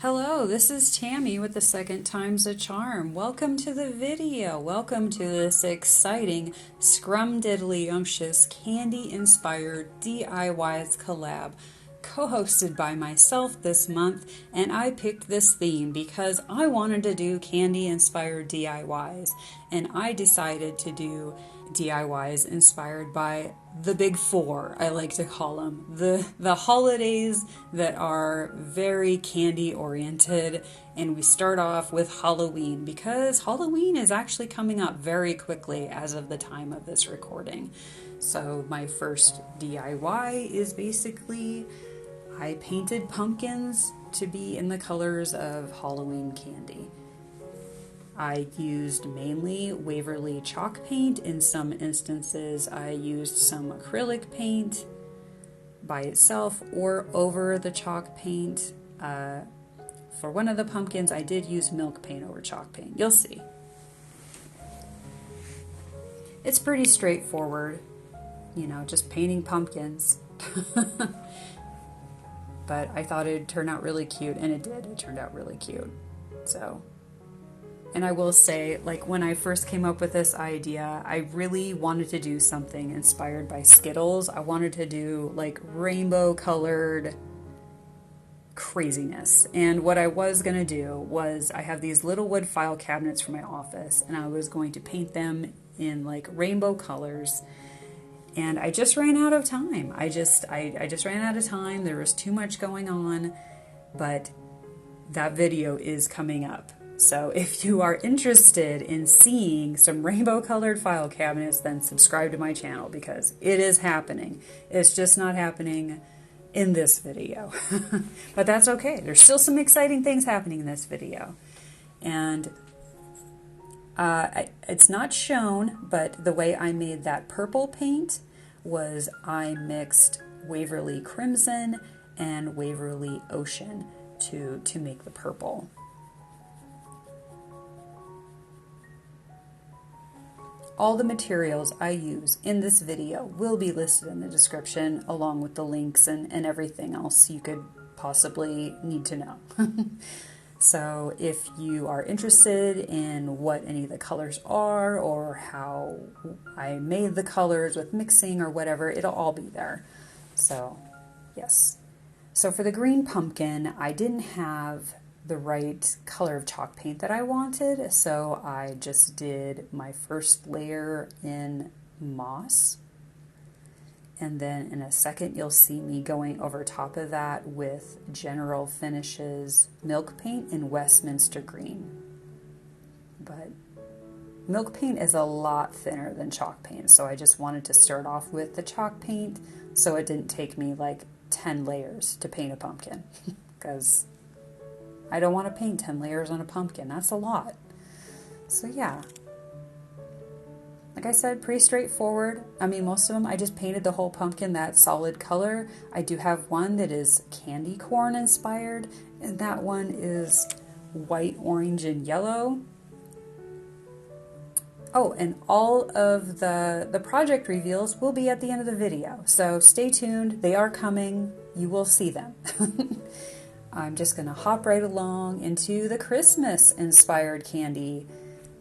Hello, this is Tammy with the Second Time's a Charm. Welcome to the video. Welcome to this exciting scrumdiddlyumptious candy-inspired DIYs collab co-hosted by myself this month, and I picked this theme because I wanted to do candy-inspired DIYs, and I decided to do DIYs inspired by the big four, I like to call them. The holidays that are very candy oriented, and we start off with Halloween because Halloween is actually coming up very quickly as of the time of this recording. So my first DIY is basically I painted pumpkins to be in the colors of Halloween candy. I used mainly Waverly chalk paint. In some instances, I used some acrylic paint by itself or over the chalk paint. For one of the pumpkins, I did use milk paint over chalk paint. You'll see. It's pretty straightforward, just painting pumpkins. But I thought it'd turn out really cute, and it did. It turned out really cute. And I will say, when I first came up with this idea, I really wanted to do something inspired by Skittles. I wanted to do, rainbow colored craziness. And what I was going to do was, I have these little wood file cabinets for my office, and I was going to paint them in, rainbow colors. And I just ran out of time. I just ran out of time. There was too much going on, but that video is coming up. So if you are interested in seeing some rainbow colored file cabinets, then subscribe to my channel because it is happening. It's just not happening in this video. But that's okay. There's still some exciting things happening in this video. And it's not shown, but the way I made that purple paint was I mixed Waverly Crimson and Waverly Ocean to make the purple. All the materials I use in this video will be listed in the description along with the links and everything else you could possibly need to know. So if you are interested in what any of the colors are or how I made the colors with mixing or whatever, it'll all be there. So yes. So for the green pumpkin, I didn't have the right color of chalk paint that I wanted, so I just did my first layer in moss, and then in a second you'll see me going over top of that with General Finishes milk paint in Westminster green. But milk paint is a lot thinner than chalk paint, so I just wanted to start off with the chalk paint so it didn't take me 10 layers to paint a pumpkin because I don't want to paint 10 layers on a pumpkin. That's a lot. So yeah. Like I said, pretty straightforward. I mean, most of them, I just painted the whole pumpkin that solid color. I do have one that is candy corn inspired, and that one is white, orange, and yellow. Oh, and all of the project reveals will be at the end of the video. So stay tuned. They are coming. You will see them. I'm just going to hop right along into the Christmas-inspired candy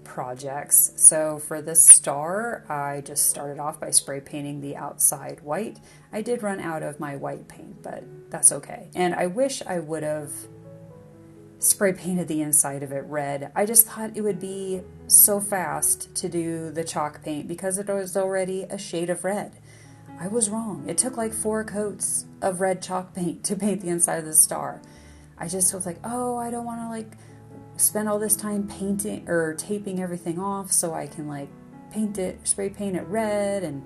projects. So for this star, I just started off by spray painting the outside white. I did run out of my white paint, but that's okay. And I wish I would have spray painted the inside of it red. I just thought it would be so fast to do the chalk paint because it was already a shade of red. I was wrong. It took 4 coats of red chalk paint to paint the inside of the star. I just was like, oh, I don't want to spend all this time painting or taping everything off so I can paint it, spray paint it red, and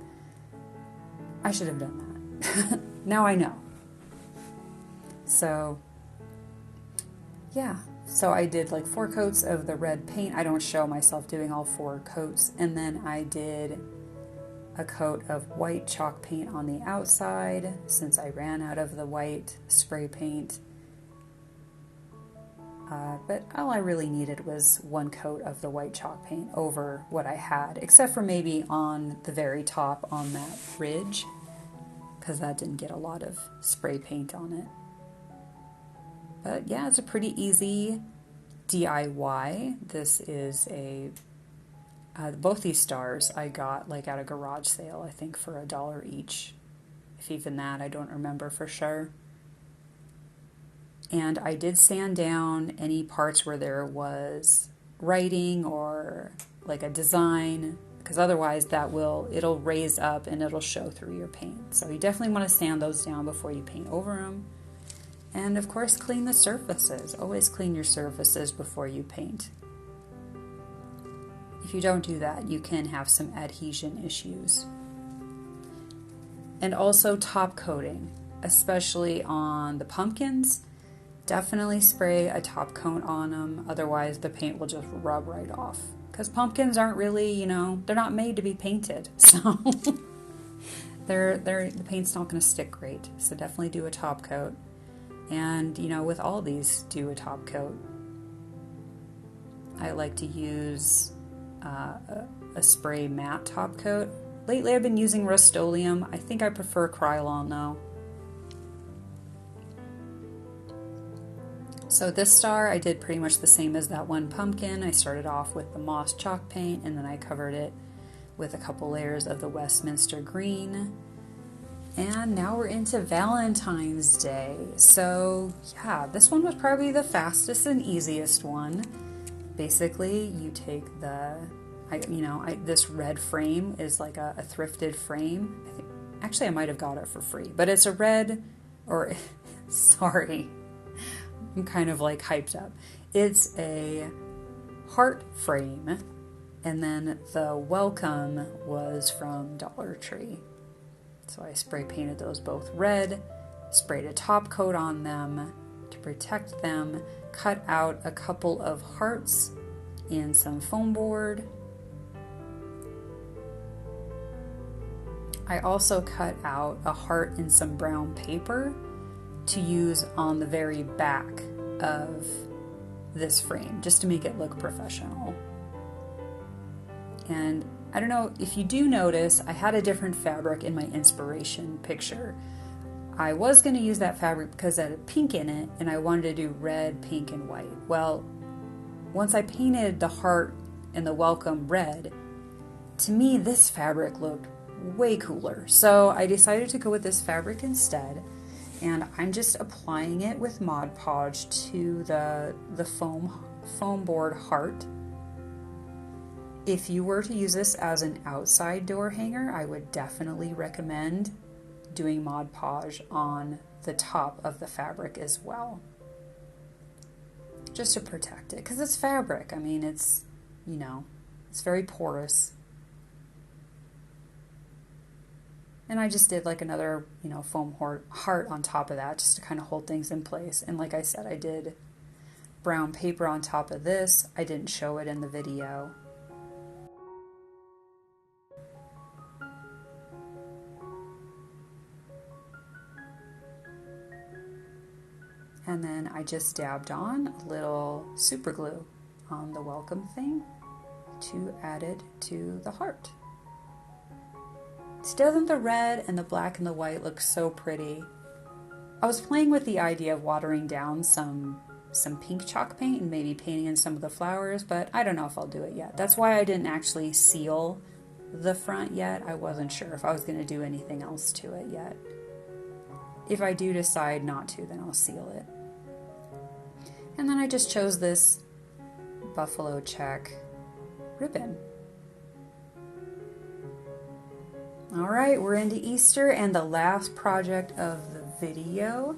I should have done that. Now I know. So yeah, so I did 4 coats of the red paint. I don't show myself doing all 4 coats, and then I did a coat of white chalk paint on the outside since I ran out of the white spray paint. But all I really needed was 1 coat of the white chalk paint over what I had, except for maybe on the very top on that ridge, because that didn't get a lot of spray paint on it. But yeah, it's a pretty easy DIY. This is both these stars I got like at a garage sale, I think for $1 each. If even that, I don't remember for sure. And I did sand down any parts where there was writing or like a design, because otherwise it'll raise up and it'll show through your paint. So you definitely want to sand those down before you paint over them. And of course, clean the surfaces. Always clean your surfaces before you paint. If you don't do that, you can have some adhesion issues. And also top coating, especially on the pumpkins. Definitely spray a top coat on them, otherwise the paint will just rub right off. Because pumpkins aren't really, they're not made to be painted, so the paint's not going to stick great. So definitely do a top coat. And, with all these, do a top coat. I like to use a spray matte top coat. Lately I've been using Rust-Oleum. I think I prefer Krylon though. So this star I did pretty much the same as that one pumpkin. I started off with the moss chalk paint and then I covered it with a couple layers of the Westminster green. And now we're into Valentine's Day. So yeah, this one was probably the fastest and easiest one. Basically, you take this red frame is like a thrifted frame. Actually, I might have got it for free, but it's a red, sorry, I'm kind of like hyped up. It's a heart frame, and then the welcome was from Dollar Tree. So I spray painted those both red, sprayed a top coat on them to protect them, cut out a couple of hearts in some foam board. I also cut out a heart in some brown paper to use on the very back of this frame, just to make it look professional. And I don't know if you do notice, I had a different fabric in my inspiration picture. I was going to use that fabric because it had pink in it, and I wanted to do red, pink, and white. Well, once I painted the heart and the welcome red, to me this fabric looked way cooler. So I decided to go with this fabric instead, and I'm just applying it with Mod Podge to the foam board heart. If you were to use this as an outside door hanger, I would definitely recommend doing Mod Podge on the top of the fabric as well, just to protect it, because it's fabric. I mean, it's very porous. And I just did like another, foam heart on top of that, just to kind of hold things in place. And like I said, I did brown paper on top of this. I didn't show it in the video. And then I just dabbed on a little super glue on the welcome thing to add it to the heart. Doesn't the red and the black and the white look so pretty? I was playing with the idea of watering down some pink chalk paint and maybe painting in some of the flowers, but I don't know if I'll do it yet. That's why I didn't actually seal the front yet. I wasn't sure if I was going to do anything else to it yet. If I do decide not to, then I'll seal it. And then I just chose this buffalo check ribbon. All right, we're into Easter and the last project of the video.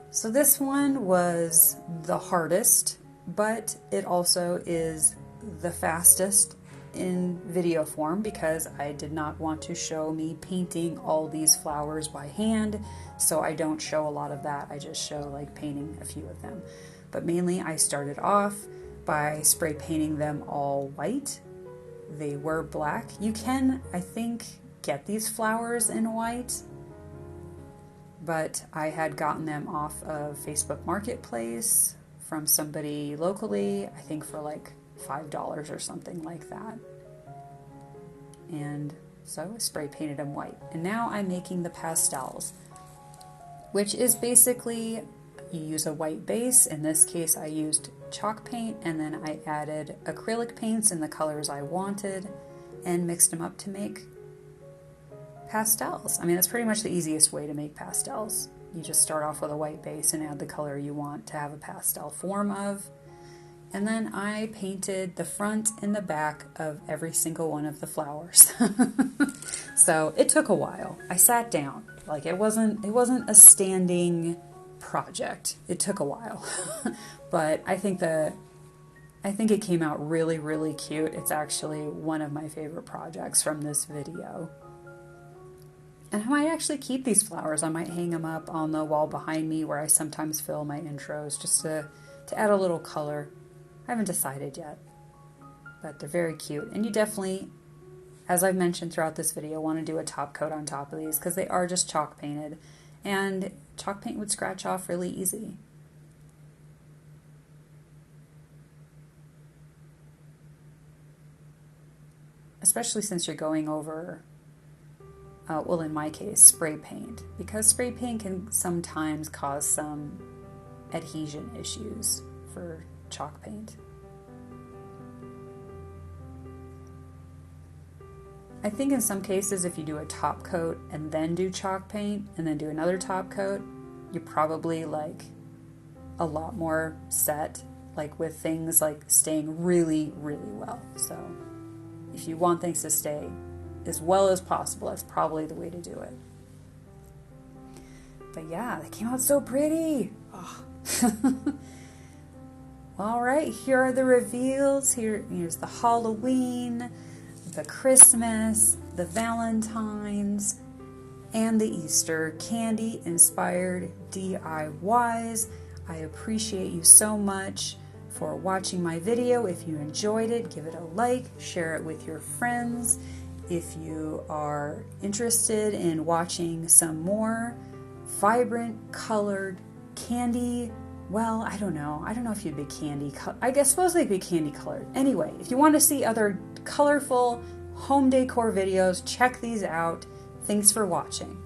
So this one was the hardest, but it also is the fastest in video form because I did not want to show me painting all these flowers by hand, so I don't show a lot of that. I just show like painting a few of them. But mainly I started off by spray painting them all white. They were black. You can, I think, get these flowers in white, but I had gotten them off of Facebook Marketplace from somebody locally, I think for like $5 or something like that. And so I spray painted them white. And now I'm making the pastels, which is basically you use a white base. In this case, I used chalk paint, and then I added acrylic paints in the colors I wanted and mixed them up to make pastels. I mean, that's pretty much the easiest way to make pastels. You just start off with a white base and add the color you want to have a pastel form of. And then I painted the front and the back of every single one of the flowers. So it took a while. I sat down. Like it wasn't a standing project. It took a while. But I think it came out really, really cute. It's actually one of my favorite projects from this video. And I might actually keep these flowers. I might hang them up on the wall behind me where I sometimes fill my intros just to add a little color. I haven't decided yet, but they're very cute. And you definitely, as I've mentioned throughout this video, want to do a top coat on top of these because they are just chalk painted, and chalk paint would scratch off really easy. Especially since you're going over, well, in my case, spray paint, because spray paint can sometimes cause some adhesion issues for chalk paint. I think in some cases if you do a top coat and then do chalk paint and then do another top coat, you're probably like a lot more set, like with things like staying really, really well. So if you want things to stay as well as possible, that's probably the way to do it. But yeah, they came out so pretty. Oh. All right, here are the reveals. Here's the Halloween, the Christmas, the Valentines, and the Easter candy inspired DIYs. I appreciate you so much for watching my video. If you enjoyed it, give it a like, share it with your friends. If you are interested in watching some more vibrant colored candy, well, I don't know if you'd be candy, I guess suppose they'd be candy colored. Anyway, if you want to see other colorful home decor videos, check these out. Thanks for watching.